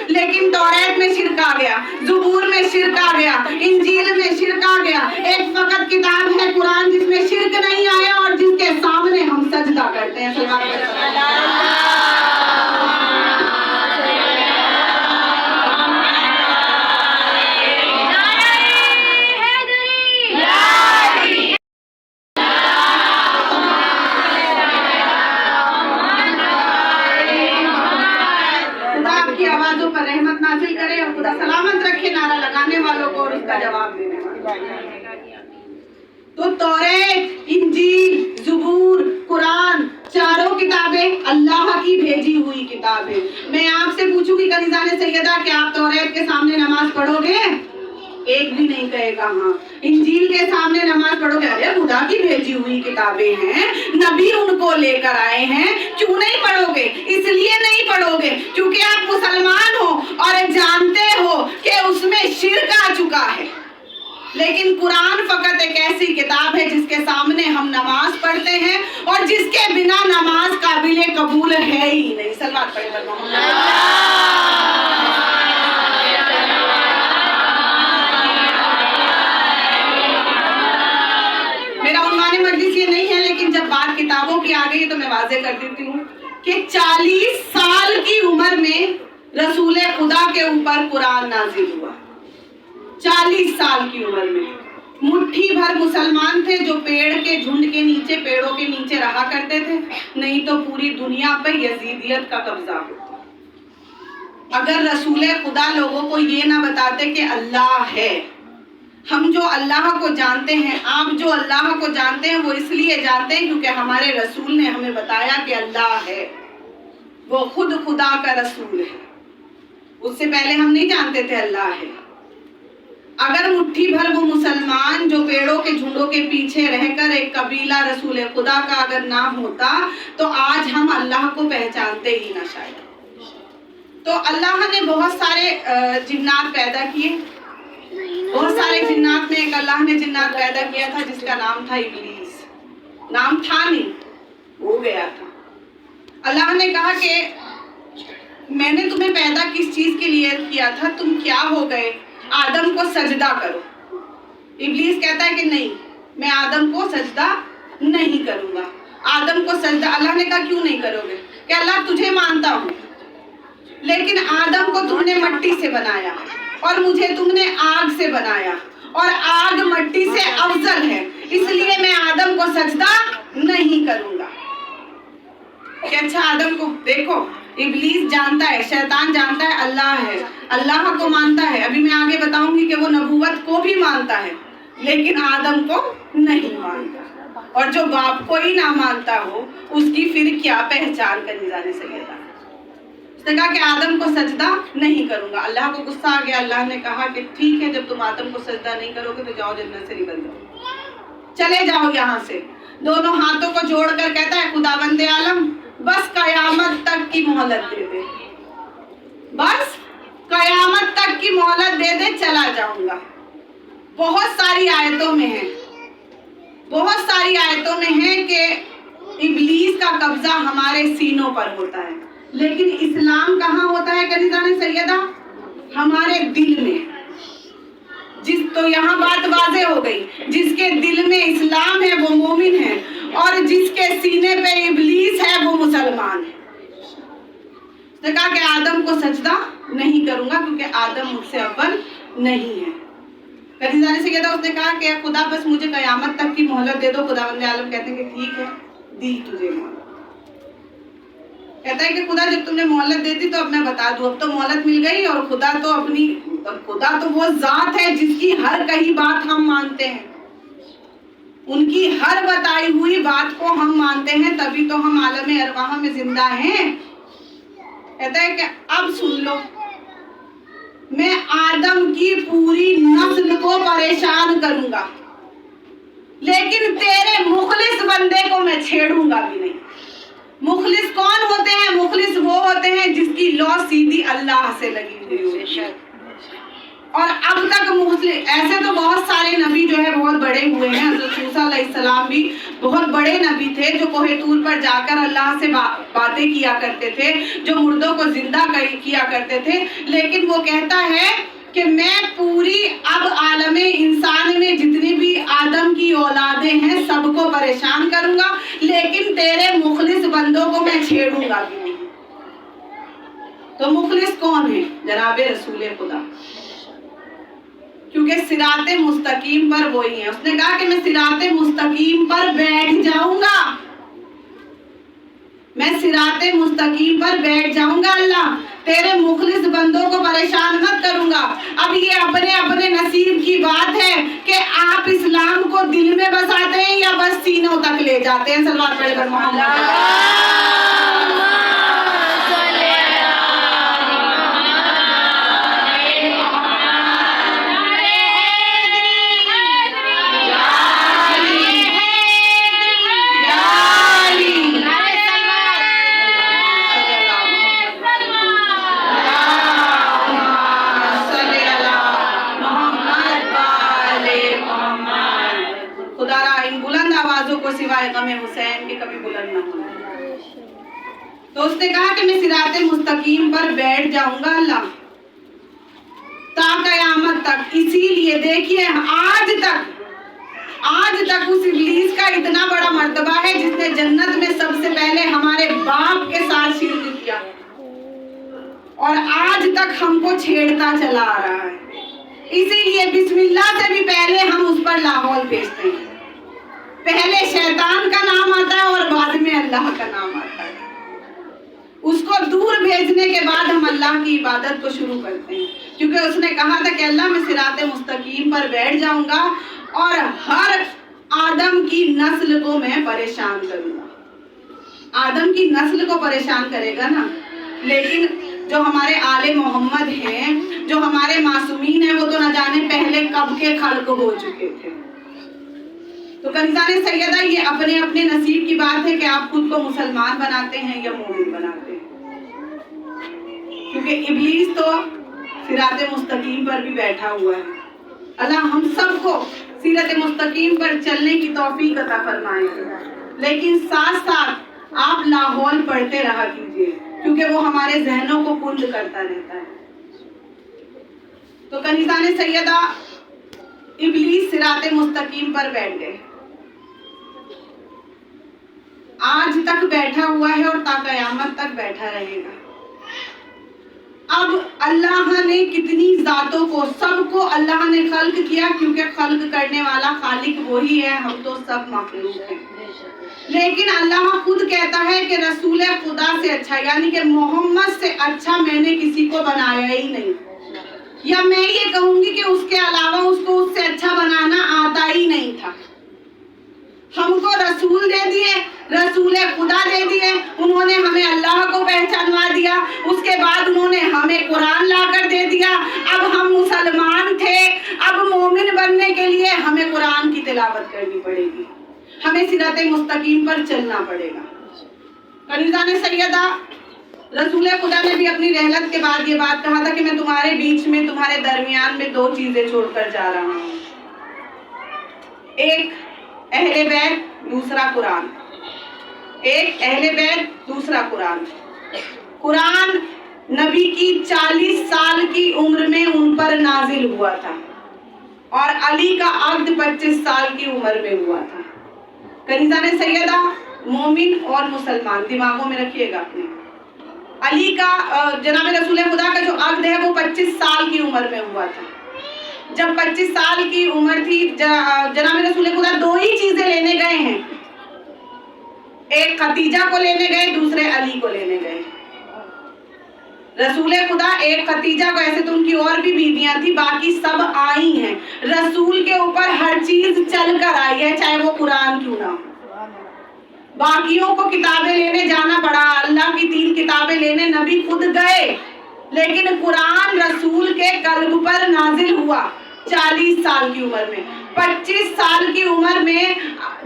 لیکن توریت میں شرک آ گیا, زبور میں شرک آ گیا, انجیل میں شرک آ گیا. ایک فقط کتاب ہے قرآن جس میں شرک نہیں آیا اور جس کے سامنے ہم سجدہ کرتے ہیں. رحمت نازل کرے اور خدا سلامت رکھے نعرہ لگانے والوں کو اور اس کا جواب دینے والوں. تو توریت, انجیل, زبور, قرآن, چاروں کتابیں اللہ کی بھیجی ہوئی کتابیں. میں آپ سے پوچھوں گی کنیزان سیدہ کہ آپ توریت کے سامنے نماز پڑھو گے؟ ایک بھی نہیں کہے گا ہاں. انجیل کے سامنے نماز پڑھو گے؟ ارے خدا کی بھیجی ہوئی کتابیں ہیں, نبی ان کو لے کر آئے ہیں, کیوں نہیں پڑھو گے؟ اس لیے نہیں پڑھو گے کیونکہ آپ مسلمان ہو اور جانتے ہو کہ اس میں شرک آ چکا ہے. لیکن قرآن فقط ایک ایسی کتاب ہے جس کے سامنے ہم نماز پڑھتے ہیں اور جس کے بنا نماز قابل قبول ہے ہی نہیں. صلوات پڑھیں مجلس یہ نہیں ہے, لیکن جب بات کتابوں کی آ گئی تو میں واضح کر دیتی ہوں کہ 40 سال کی عمر میں رسول خدا کے اوپر قرآن نازل ہوا. 40 سال کی عمر میں مٹھی بھر مسلمان تھے جو پیڑ کے جھنڈ کے نیچے, پیڑوں کے نیچے رہا کرتے تھے, نہیں تو پوری دنیا پہ یزیدیت کا قبضہ ہوتا. اگر رسول خدا لوگوں کو یہ نہ بتاتے کہ اللہ ہے, ہم جو اللہ کو جانتے ہیں, آپ جو اللہ کو جانتے ہیں وہ اس لیے جانتے ہیں کیونکہ ہمارے رسول نے ہمیں بتایا کہ اللہ ہے, وہ خود خدا کا رسول ہے. اس سے پہلے ہم نہیں جانتے تھے اللہ ہے. اگر مٹھی بھر وہ مسلمان جو پیڑوں کے جھنڈوں کے پیچھے رہ کر ایک قبیلہ رسول خدا کا اگر نہ ہوتا تو آج ہم اللہ کو پہچانتے ہی نہ شاید. تو اللہ نے بہت سارے جنات پیدا کیے, بہت سارے جنات میں ایک اللہ نے جنات پیدا کیا تھا جس کا نام تھا ابلیس. نام تھا نہیں, ہو گیا تھا. اللہ نے کہا کہ میں نے تمہیں پیدا کس چیز کے لیے کیا تھا, تم کیا ہو گئے, آدم کو سجدہ کرو. ابلیس کہتا ہے کہ نہیں, میں آدم کو سجدہ نہیں کروں گا. آدم کو سجدہ, اللہ نے کہا کیوں نہیں کرو گے؟ کہ اللہ تجھے مانتا ہوں لیکن آدم کو تم نے مٹی سے بنایا اور مجھے تم نے آگ سے بنایا اور آگ مٹی سے افضل ہے, اس لیے میں آدم کو سجدہ نہیں کروں گا. کہ اچھا آدم کو دیکھو, ابلیس جانتا ہے, شیطان جانتا ہے اللہ ہے, اللہ کو مانتا ہے. ابھی میں آگے بتاؤں گی کہ وہ نبوت کو بھی مانتا ہے لیکن آدم کو نہیں مانتا. اور جو باپ کو ہی نہ مانتا ہو اس کی پھر کیا پہچان کرنی جانے سے لیتا. اس نے کہا کہ آدم کو سجدہ نہیں کروں گا. اللہ کو غصہ آ گیا. اللہ نے کہا کہ ٹھیک ہے, جب تم آدم کو سجدہ نہیں کرو گے تو جاؤ جنت سے نکل جاؤ, چلے جاؤ یہاں سے. دونوں ہاتھوں کو جوڑ کر کہتا ہے خداوند عالم بس قیامت تک کی مہلت دے دے, بس قیامت تک کی مہلت دے دے, چلا جاؤں گا. بہت ساری آیتوں میں ہے, بہت ساری آیتوں میں ہے کہ ابلیس کا قبضہ ہمارے سینوں پر ہوتا ہے, لیکن اسلام کہاں ہوتا ہے کنیزان سیدہ؟ ہمارے دل میں. تو یہاں بات واضح ہو گئی, جس کے دل میں اسلام ہے وہ مومن ہے اور جس کے سینے پہ ابلیس ہے وہ مسلمان ہے. اس نے کہا کہ آدم کو سجدہ نہیں کروں گا کیونکہ آدم مجھ سے اول نہیں ہے. کنیزان سیدہ اس نے کہا کہ خدا بس مجھے قیامت تک کی مہلت دے دو. خداوند عالم کہتے ہیں کہ ٹھیک ہے, دی تجھے مہلت. کہتا ہے کہ خدا جب تم نے مہلت دے دی تو اب میں بتا دوں. اب تو مہلت مل گئی اور خدا تو وہ ذات ہے جس کی ہر کہی بات ہم مانتے ہیں, ان کی ہر بتائی ہوئی بات کو ہم مانتے ہیں, تبھی تو ہم عالم ارواح میں زندہ ہیں. کہتا ہے کہ اب سن لو, میں آدم کی پوری نسل کو پریشان کروں گا لیکن تیرے مخلص بندے کو میں چھیڑوں گا بھی نہیں. مخلص کون ہوتے ہیں؟ مخلص وہ ہوتے ہیں جس کی لو سیدھی اللہ سے لگی ہوئی. اور اب تک ایسے تو بہت سارے نبی جو ہے بہت بڑے ہوئے ہیں. حضرت موسیٰ علیہ السلام بھی بہت بڑے نبی تھے جو کوہ طور پر جا کر اللہ سے باتیں کیا کرتے تھے, جو مردوں کو زندہ کیا کرتے تھے. لیکن وہ کہتا ہے کہ میں پوری اب عالم انسان میں جتنی بھی آدم کی اولادیں ہیں سب کو پریشان کروں گا, لیکن تیرے مخلص بندوں کو میں چھیڑوں گا بھی نہیں. تو مخلص کون ہے؟ جناب رسول خدا, کیونکہ صراط مستقیم پر وہی ہے. اس نے کہا کہ میں صراط مستقیم پر بیٹھ جاؤں گا, میں صراط مستقیم پر بیٹھ جاؤں گا اللہ, تیرے مخلص بندوں کو پریشان مت کروں گا. اب یہ اپنے اپنے نصیب کی بات ہے کہ آپ اسلام کو دل میں بساتے ہیں یا بس سینوں تک لے جاتے ہیں. صلوات پڑھیں پر محمد. سوائے غم حسین کے کبھی بلند نہ ہونا. تو اس نے کہا کہ میں صراط مستقیم پر بیٹھ جاؤں گا اللہ تا قیامت تک. اسی لیے دیکھیے آج تک اس ابلیس کا اتنا بڑا مرتبہ ہے جس نے جنت میں سب سے پہلے ہمارے باپ کے ساتھ شرک کیا اور آج تک ہم کو چھیڑتا چلا آ رہا ہے. اسی لیے بسم اللہ سے بھی پہلے ہم اس پر لاحول بھیجتے ہیں. پہلے شیطان کا نام آتا ہے اور بعد میں اللہ کا نام آتا ہے. اس کو دور بھیجنے کے بعد ہم اللہ کی عبادت کو شروع کرتے ہیں, کیونکہ اس نے کہا تھا کہ اللہ میں صراط مستقیم پر بیٹھ جاؤں گا اور ہر آدم کی نسل کو میں پریشان کروں گا. آدم کی نسل کو پریشان کرے گا نا, لیکن جو ہمارے آل محمد ہیں, جو ہمارے معصومین ہیں, وہ تو نہ جانے پہلے کب کے خلق ہو چکے تھے. تو کنیزان سیدہ یہ اپنے اپنے نصیب کی بات ہے کہ آپ خود کو مسلمان بناتے ہیں یا مومن بناتے ہیں, کیونکہ ابلیس تو صراط مستقیم پر بھی بیٹھا ہوا ہے. اللہ ہم سب کو صراط مستقیم پر چلنے کی توفیق عطا فرمائے, لیکن ساتھ ساتھ آپ لاحول پڑھتے رہا کیجیے کیونکہ وہ ہمارے ذہنوں کو کند کرتا رہتا ہے. تو کنیزان سیدہ ابلیس صراط مستقیم پر بیٹھ گئے, آج تک بیٹھا ہوا ہے اور تا قیامت تک بیٹھا رہے گا. اب اللہ نے کتنی ذاتوں کو, سب کو اللہ نے خلق کیا, کیونکہ خلق کرنے والا خالق وہی ہے, ہم تو سب مخلوق ہیں. لیکن اللہ خود کہتا ہے کہ رسول خدا سے اچھا, یعنی کہ محمد سے اچھا میں نے کسی کو بنایا ہی نہیں, یا میں یہ کہوں گی کہ اس کے علاوہ اس کو اس سے اچھا بنانا آتا ہی نہیں تھا. ہم کو رسول دے دیے, رسول خدا دے دیے, انہوں نے ہمیں اللہ کو پہچانوا دیا, اس کے بعد انہوں نے ہمیں قرآن لا کر دے دیا. اب ہم مسلمان تھے, اب مومن بننے کے لیے ہمیں قرآن کی تلاوت کرنی پڑے گی, ہمیں صراط مستقیم پر چلنا پڑے گا. کنیزان سیدہ رسول خدا نے بھی اپنی رحلت کے بعد یہ بات کہا تھا کہ میں تمہارے بیچ میں, تمہارے درمیان میں دو چیزیں چھوڑ کر جا رہا ہوں, ایک اہل بیت, دوسرا قرآن. ایک اہل بیت, دوسرا قرآن. قرآن نبی کی 40 سال کی عمر میں ان پر نازل ہوا تھا اور علی کا عقد 25 سال کی عمر میں ہوا تھا. کنیزان سیدہ مومن اور مسلمان دماغوں میں رکھیے گا اپنے, علی کا جناب رسول خدا کا جو عقد ہے وہ 25 سال کی عمر میں ہوا تھا. جب 25 سال کی عمر تھی, جناب رسول خدا دو ہی چیزیں لینے گئے ہیں, ایک خدیجہ کو لینے گئے, دوسرے علی کو لینے گئے. رسول خدا ایک خدیجہ کو, ایسے تو ان کی اور بھی بیویاں تھی, باقی سب آئی ہیں. رسول کے اوپر ہر چیز چل کر آئی ہے, چاہے وہ قرآن کیوں نہ ہو. باقیوں کو کتابیں لینے جانا پڑا, اللہ کی 3 کتابیں لینے نبی خود گئے, لیکن قرآن رسول کے قلب پر نازل ہوا 40 سال کی عمر میں. 25 سال کی عمر میں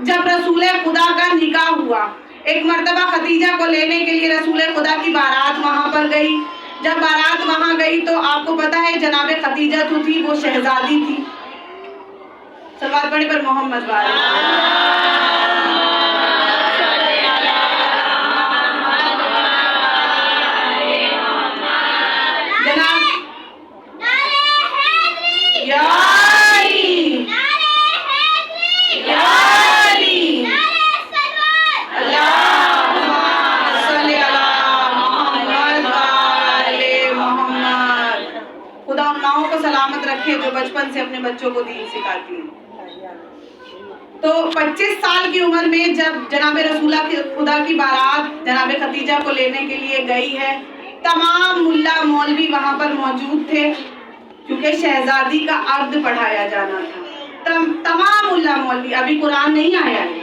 جب رسول خدا کا نکاح ہوا, ایک مرتبہ خدیجہ کو لینے کے لیے رسول خدا کی بارات وہاں پر گئی. جب بارات وہاں گئی گئی تو آپ کو پتا ہے جناب خدیجہ جو تھی وہ شہزادی تھی. صلوات پڑھیں پر محمد جو بچپن سے اپنے بچوں کو دین سکھاتی ہیں. تو 25 سال کی عمر میں جب جناب رسولہ خدا کی بارات جناب خدیجہ کو لینے کے لیے گئی ہے، تمام ملا مولوی وہاں پر موجود تھے کیونکہ شہزادی کا عقد پڑھایا جانا تھا. تمام ملا مولوی. ابھی قرآن نہیں آیا ہے،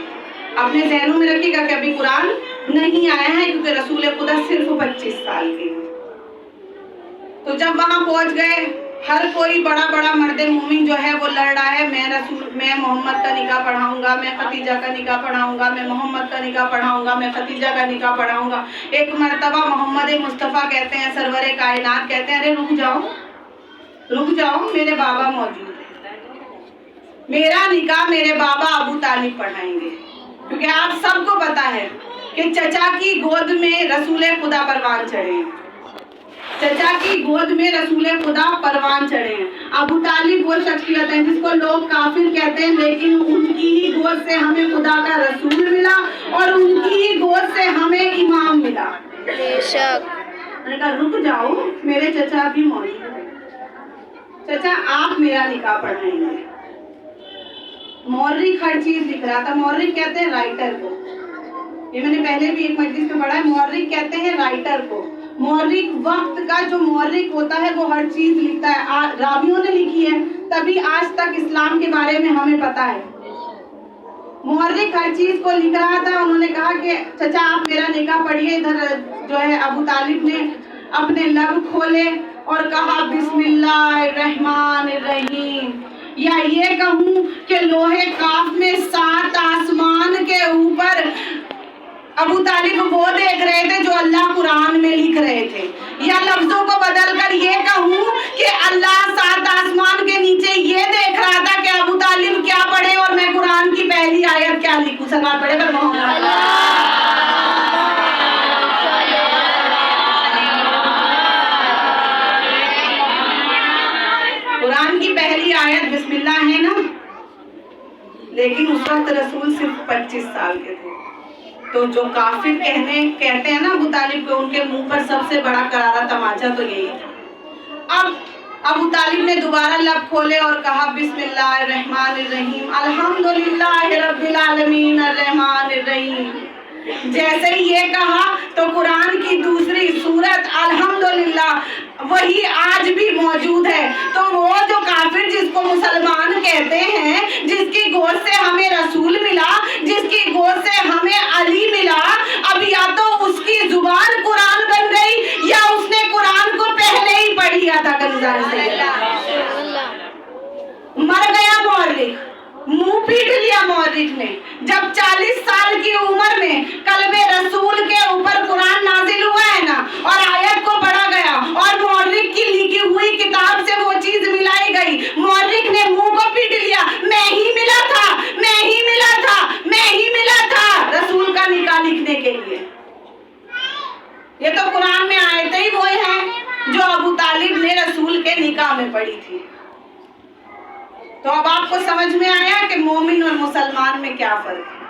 اپنے ذہنوں میں رکھیے گا کہ ابھی قرآن نہیں آیا ہے کیونکہ رسول خدا صرف 25 سال کے. تو جب وہاں پہنچ گئے، ہر کوئی بڑا بڑا مرد مومن جو ہے وہ لڑ رہا ہے، میں محمد کا نکاح پڑھاؤں گا، میں خدیجہ کا نکاح پڑھاؤں گا، میں محمد کا نکاح پڑھاؤں گا، میں خدیجہ کا نکاح پڑھاؤں گا. ایک مرتبہ محمد مصطفیٰ کہتے ہیں، سرور کائنات کہتے ہیں، ارے رک جاؤ میرے بابا موجود ہیں، میرا نکاح میرے بابا ابو طالب پڑھائیں گے. کیونکہ آپ سب کو پتا ہے کہ چچا کی گود میں رسول خدا پروان چڑھے ہیں، چچا کی گود میں رسول خدا پروان چڑھے ہیں. ابو طالب وہ شخصیت ہے جس کو لوگ کافر کہتے ہیں، لیکن ان کی ہی گود سے ہمیں خدا کا رسول ملا اور ان کی ہی گود سے ہمیں امام ملا. بے شک. میں نے کہا رک جاؤ، میرے چچا بھی موجود ہیں، چچا آپ میرا نکاح پڑھائیں گے. مورخ ہر چیز لکھ رہا تھا. مورخ کہتے ہیں رائٹر کو، یہ میں نے پہلے بھی ایک مجلس میں پڑھا ہے. مورخ کہتے ہیں رائٹر کو. مورخ وقت کا جو مورخ ہوتا ہے وہ ہر چیز لکھتا ہے. راویوں نے لکھی ہے تبھی آج تک اسلام کے بارے میں ہمیں پتا ہے. مورخ ہر چیز کو لکھ رہا تھا. انہوں نے کہا کہ چچا آپ میرا نکاح پڑھیے. ادھر جو ہے ابو طالب نے اپنے لب کھولے اور کہا بسم اللہ الرحمن الرحیم. یا یہ کہوں کہ لوہے کاف میں 7 آسمان کے اوپر ابو طالب وہ دیکھ رہے تھے جو اللہ قرآن میں لکھ رہے تھے. یا لفظوں کو بدل کر یہ کہوں کہ اللہ 7 آسمان کے نیچے یہ دیکھ رہا تھا کہ ابو طالب کیا پڑھے اور میں قرآن کی پہلی آیت کیا لکھوں. صلوات پڑھے پر محمد. قرآن کی پہلی آیت بسم اللہ ہے نا، لیکن اس وقت رسول صرف 25 سال کے تھے. تو جو کافر کہتے ہیں نا ابو طالب کو، ان کے منہ پر سب سے بڑا کرارا تماچا تو یہی تھا. اب ابو طالب نے دوبارہ لب کھولے اور کہا بسم اللہ الرحمن الرحیم الحمدللہ رب العالمین الرحمن الرحیم. جیسے ہی یہ کہا تو قرآن کی دوسری سورت الحمدللہ وہی آج بھی موجود ہے. تو وہ جو کافر جس کو مسلمان کہتے ہیں، جس کی گود سے ہمیں رسول ملا، جس کی گود سے ہمیں علی ملا، اب یا تو اس کی زبان قرآن بن گئی یا اس نے قرآن کو پہلے ہی پڑھ لیا تھا. مر گیا مورخ، منہ پیٹ لیا مورخ نے. جب 40 سال کی عمر میں قلب رسول کے اوپر قرآن نازل ہوا ہے نا اور آیت کو پڑھا گیا اور مورخ کی لکھی ہوئی کتاب سے وہ چیز ملائی گئی، مورخ نے منہ کو پیٹ لیا. میں ہی ملا تھا، میں ہی ملا تھا، میں ہی ملا تھا رسول کا نکاح لکھنے کے لیے. یہ تو قرآن میں آیتیں ہی وہ ہیں جو ابو طالب نے رسول کے نکاح میں پڑھی تھی. تو اب آپ کو سمجھ میں آیا کہ مومن اور مسلمان میں کیا فرق ہے.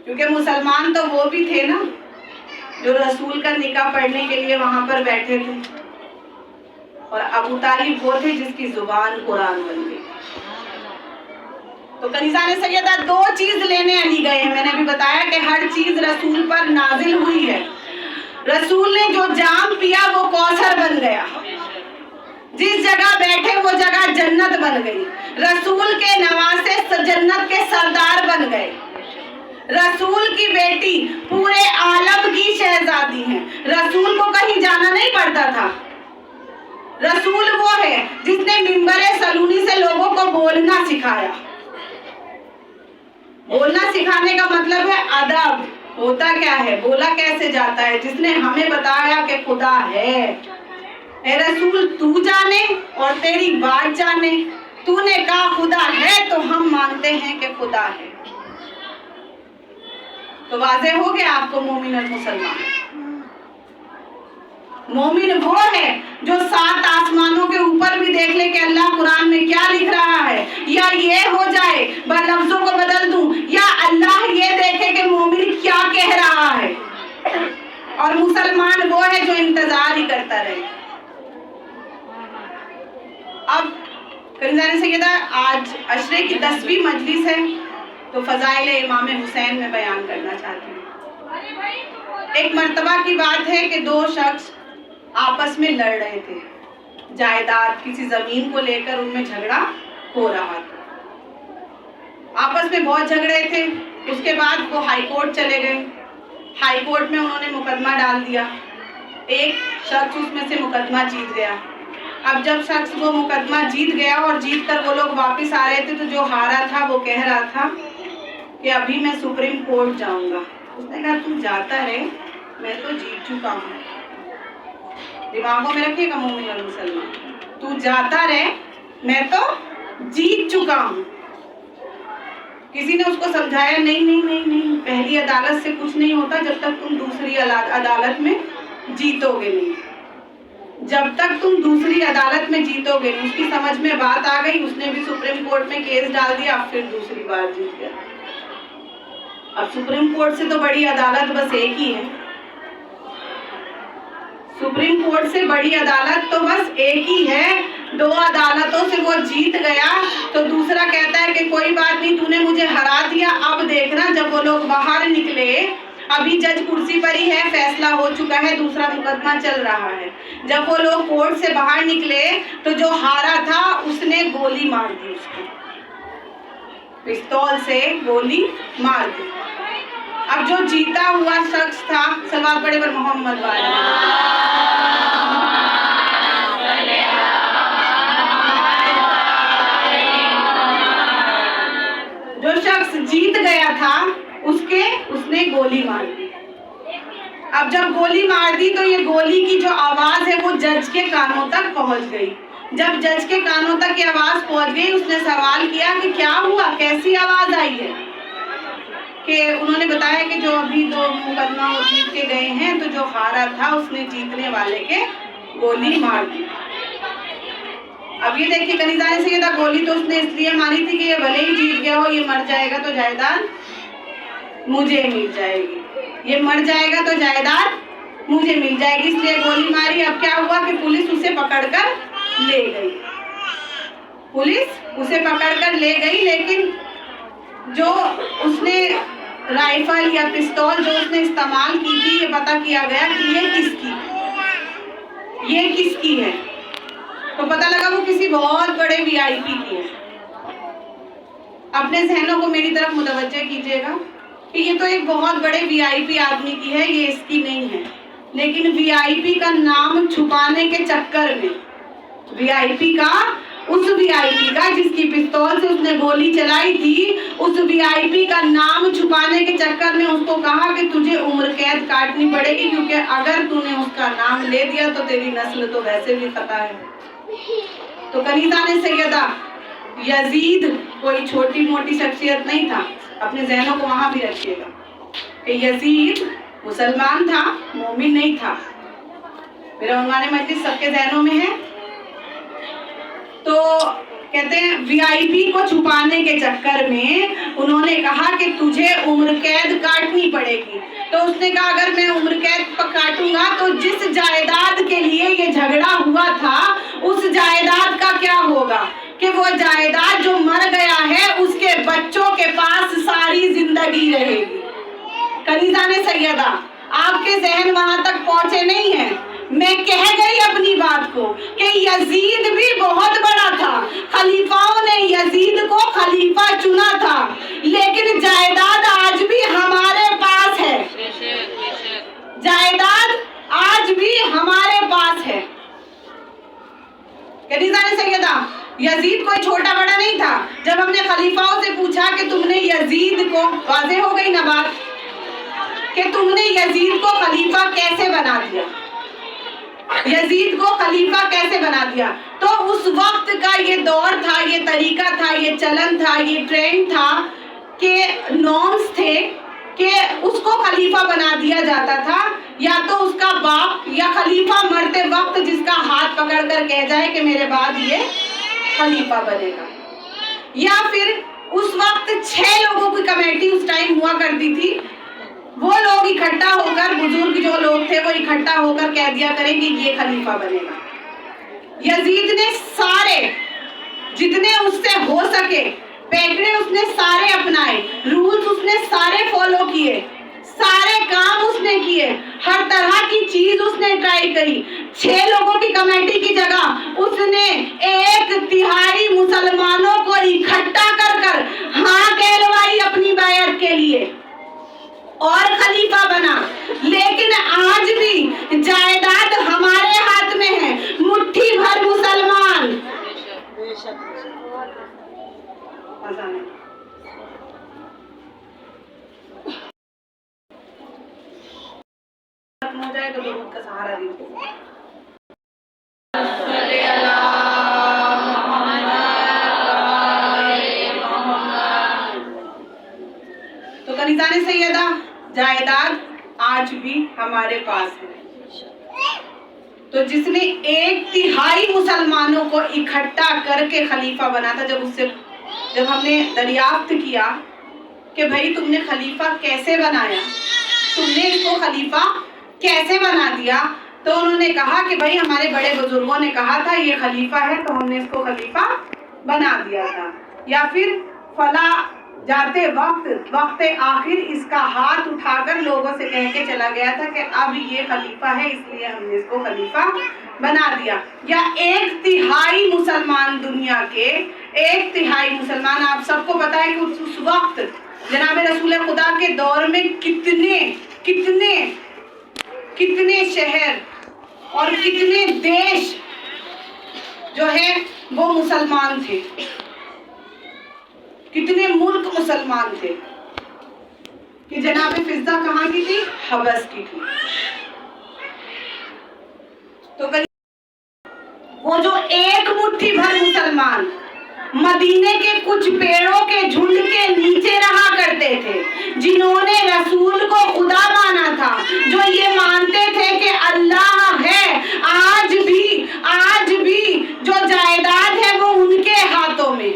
کیونکہ مسلمان تو وہ بھی تھے نا جو رسول کا نکاح پڑھنے کے لیے وہاں پر بیٹھے تھے، اور ابو طالب وہ تھے جس کی زبان قرآن بن گئی. تو کنیزان سیدہ 2 چیز لینے علی گئے ہیں. میں نے بھی بتایا کہ ہر چیز رسول پر نازل ہوئی ہے. رسول نے جو جام پیا وہ کوثر بن گیا، جس جگہ بیٹھے وہ جگہ جنت بن گئی. رسول کے نواسے جنت کے سردار بن گئے. رسول کی بیٹی پورے عالم کی شہزادی ہے. رسول کو کہیں جانا نہیں پڑتا تھا. رسول وہ ہے جس نے منبر سلونی سے لوگوں کو بولنا سکھایا. بولنا سکھانے کا مطلب ہے ادب، ہوتا کیا ہے, بولا کیسے جاتا ہے؟ جس نے ہمیں بتایا کہ خدا ہے. اے رسول تو جانے اور تیری بات جانے, تو نے کہا خدا ہے تو ہم مانتے ہیں کہ خدا ہے. تو واضح ہو گیا آپ کو مومن اور مسلمان. مومن وہ ہے جو 7 آسمانوں کے اوپر بھی دیکھ لے کہ اللہ قرآن میں کیا لکھ رہا ہے, یا یہ ہو جائے لفظوں کو بدل دوں, یا اللہ یہ دیکھے کہ مومن کیا کہہ رہا ہے. اور مسلمان وہ ہے جو انتظار ہی کرتا رہے. اب کنیزان سیدہ آج عشرے کی 10ویں مجلس ہے, تو فضائل امام حسین میں بیان کرنا چاہتی ہوں. ایک مرتبہ کی بات ہے کہ 2 شخص آپس میں لڑ رہے تھے, جائیداد کسی زمین کو لے کر ان میں جھگڑا ہو رہا تھا. آپس میں بہت جھگڑے تھے. اس کے بعد وہ ہائی کورٹ چلے گئے. ہائی کورٹ میں انہوں نے مقدمہ ڈال دیا. ایک شخص اس میں سے مقدمہ جیت گیا. اب جب شخص وہ مقدمہ جیت گیا اور جیت کر وہ لوگ واپس آ رہے تھے, تو جو ہارا تھا وہ کہہ رہا تھا کہ ابھی میں سپریم کورٹ جاؤں گا. اس نے کہا تم جاتا رہے, میں تو جیت چکا ہوں. دماغوں میں رکھیے گا مومن اور مسلمان, تو جاتا رہے, میں تو جیت چکا ہوں. کسی نے اس کو سمجھایا نہیں نہیں نہیں نہیں, پہلی عدالت سے کچھ نہیں ہوتا جب تک تم دوسری عدالت میں جیتو گے نہیں. جب تک تم دوسری عدالت میں جیتو گے نہیں. اس کی سمجھ میں بات آ گئی, اس نے بھی سپریم کورٹ میں کیس ڈال دیا, اب پھر دوسری بار جیت گیا. اب سپریم کورٹ سے تو بڑی عدالت بس ایک ہی ہے. سپریم کورٹ سے بڑی عدالت تو بس ایک ہی ہے. 2 عدالتوں سے وہ جیت گیا, تو دوسرا کہتا ہے کہ کوئی بات نہیں, تو نے مجھے ہرا دیا. اب دیکھنا جب وہ لوگ باہر نکلے, ابھی جج کرسی پر ہی ہے, فیصلہ ہو چکا ہے, دوسرا مقدمہ چل رہا ہے. جب وہ لوگ کورٹ سے باہر نکلے تو جو ہارا تھا اس نے گولی مار دی, اس کو پستول سے گولی مار دی. اب جو جیتا ہوا شخص تھا, صلوات پڑھے پر محمد والے, جو شخص جیت گیا تھا اس نے گولی مار دی. اب جب گولی مار دی تو یہ گولی کی جو آواز ہے وہ جج کے کانوں تک پہنچ گئی. جب جج کے کانوں تک یہ آواز پہنچ گئی, اس نے سوال کیا کہ کیا ہوا, کیسی آواز آئی ہے. کہ انہوں نے بتایا کہ جو ابھی 2 مقدمہ وہ جیت کے گئے ہیں, تو جو ہارا تھا اس نے جیتنے والے کے گولی مار دی. اب یہ دیکھیے کنیزان سیدہ, گولی تو اس نے اس لیے ماری تھی کہ یہ بھلے ہی جیت گیا ہو, یہ مر جائے گا تو جائیداد مجھے مل جائے گی, یہ مر جائے گا تو جائیداد مجھے مل جائے گی, اس لیے گولی ماری. اب کیا ہوا کہ پولیس اسے پکڑ کر لے گئی. پولیس اسے پکڑ کر لے گئی, لیکن جو اس نے رائفل یا پستول جو اس نے استعمال کی تھی, یہ پتہ کیا گیا کہ یہ کس کی ہے. تو پتہ لگا وہ کسی بہت بڑے VIP کی ہے. اپنے ذہنوں کو میری طرف متوجہ کیجیے گا کہ یہ تو ایک بہت بڑے VIP آدمی کی ہے, یہ اس کی نہیں ہے. لیکن VIP کا نام چھپانے کے چکر میں, VIP کا اس VIP کا جس کی پستول سے اس نے گولی چلائی تھی, اس VIP کا نام چھپانے کے چکر میں اس کو کہا کہ تجھے عمر قید کاٹنی پڑے گی, کیونکہ اگر تو نے اس کا نام لے دیا تو تیری نسل تو ویسے بھی خطا ہے. تو کنیزان سیدہ, یزید کوئی چھوٹی موٹی شخصیت نہیں تھا. اپنے ذہنوں کو وہاں بھی رکھیے گا کہ یزید مسلمان تھا, مومن نہیں تھا. میرا عنوان مجلس سب کے ذہنوں میں ہے. تو کہتے ہیں VIP کو چھپانے کے چکر میں انہوں نے کہا کہ تجھے عمر قید کاٹنی پڑے گی. تو اس نے کہا اگر میں عمر قید کاٹوں گا تو جس جائیداد کے لیے یہ جھگڑا ہوا تھا اس جائیداد کا کیا ہوگا, کہ وہ جائیداد جو مر گیا ہے اس کے بچوں کے پاس ساری زندگی رہے گی. کنیزان سیدہ, آپ کے ذہن وہاں تک پہنچے نہیں ہیں. میں کہہ گئی اپنی بات کو کہ یزید بھی بہت بڑا تھا, خلیفاؤں نے یزید کو خلیفہ چنا تھا, لیکن جائیداد آج بھی ہمارے پاس ہے. جائیداد آج بھی ہمارے پاس ہے. کنیزان سیدہ, یزید کوئی چھوٹا بڑا نہیں تھا. جب ہم نے خلیفاؤں سے پوچھا کہ تم نے یزید کو, واضح ہو گئی نا بات, کہ تم نے یزید کو خلیفہ کیسے بنا دیا، یزید کو خلیفہ کیسے بنا دیا۔ تو اس وقت کا یہ دور تھا، یہ طریقہ تھا، یہ چلن تھا، یہ ٹرینڈ تھا کہ نارمز تھے کہ اس کو خلیفہ بنا دیا جاتا تھا، یا تو اس کا باپ یا خلیفہ مرتے وقت جس کا ہاتھ پکڑ کر کہہ جائے کہ میرے بعد یہ خلیفہ بنے گا، یا پھر اس وقت 6 لوگوں کی کمیٹی اس ٹائم ہوا کرتی تھی، وہ لوگ اکٹھا ہو کر، بزرگ جو لوگ تھے وہ اکٹھا ہو کر کہہ دیا کریں کہ یہ خلیفہ بنے گا۔ یزید نے سارے جتنے اس سے ہو سکے پیکڑے اس نے سارے اپنائے، رولز اس نے سارے فالو کیے، سارے کام اس نے کیے، ہر طرح کی چیز اس نے ٹرائی کری۔ 6 لوگوں کی کمیٹی کی جگہ اس نے 1/3 مسلمانوں کو اکٹھا کر ہاں کہلوائی اپنی بیعت کے لیے اور خلیفہ بنا۔ لیکن آج بھی جائیداد ہمارے ہاتھ میں ہے، مٹھی بھر مسلمان ہو جائے تو لوگوں کا سہارا دیتے۔ تو کنیزان سیدہ، جائیداد آج بھی ہمارے پاس ہے۔ تو جس نے 1/3 مسلمانوں کو اکٹھا کر کے خلیفہ بنا تھا، جب ہم نے دریافت کیا کہ بھائی تم نے خلیفہ کیسے بنایا، تم نے اس کو خلیفہ کیسے بنا دیا، تو انہوں نے کہا کہ بھائی ہمارے بڑے بزرگوں نے کہا تھا یہ خلیفہ ہے تو ہم نے اس کو خلیفہ بنا دیا تھا، یا پھر فلاں جاتے وقت آخر اس کا ہاتھ اٹھا کر لوگوں سے کہہ کے چلا گیا تھا کہ اب یہ خلیفہ ہے اس لیے ہم نے اس کو خلیفہ بنا دیا۔ یا 1/3 مسلمان، دنیا کے 1/3 مسلمان، آپ سب کو پتا ہے کہ اس وقت جناب رسول خدا کے دور میں کتنے شہر اور کتنے دیش جو ہے وہ مسلمان تھے، کتنے ملک مسلمان تھے، کہ جناب فضہ کہاں کی تھی؟ حبس کی تھی۔ تو وہ جو 1 مٹھی بھر مسلمان مدینے کے کچھ پیڑوں کے جھنڈ کے نیچے رہا کرتے تھے، جنہوں نے رسول کو خدا مانا تھا، جو یہ مانتے تھے کہ اللہ ہے، آج بھی جو جائیداد ہے وہ ان کے ہاتھوں میں،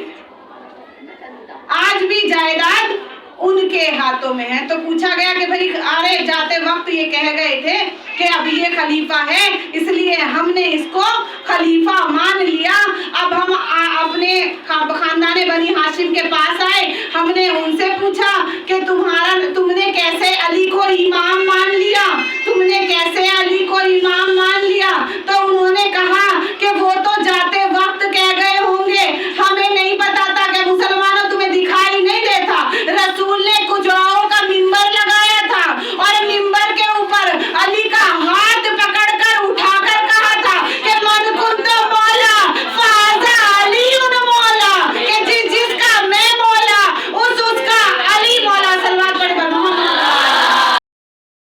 آج بھی جائیداد ان کے ہاتھوں میں ہے۔ تو پوچھا گیا کہ بھئی ارے جاتے وقت یہ کہہ گئے تھے کہ اب یہ خلیفہ ہے اس لیے ہم نے اس کو خلیفہ مان لیا، اب ہم اپنے خاندان بنی ہاشم کے پاس آئے، ہم نے ان سے پوچھا کہ تم نے کیسے علی کو امام مان لیا، تم نے کیسے علی کو امام مان لیا؟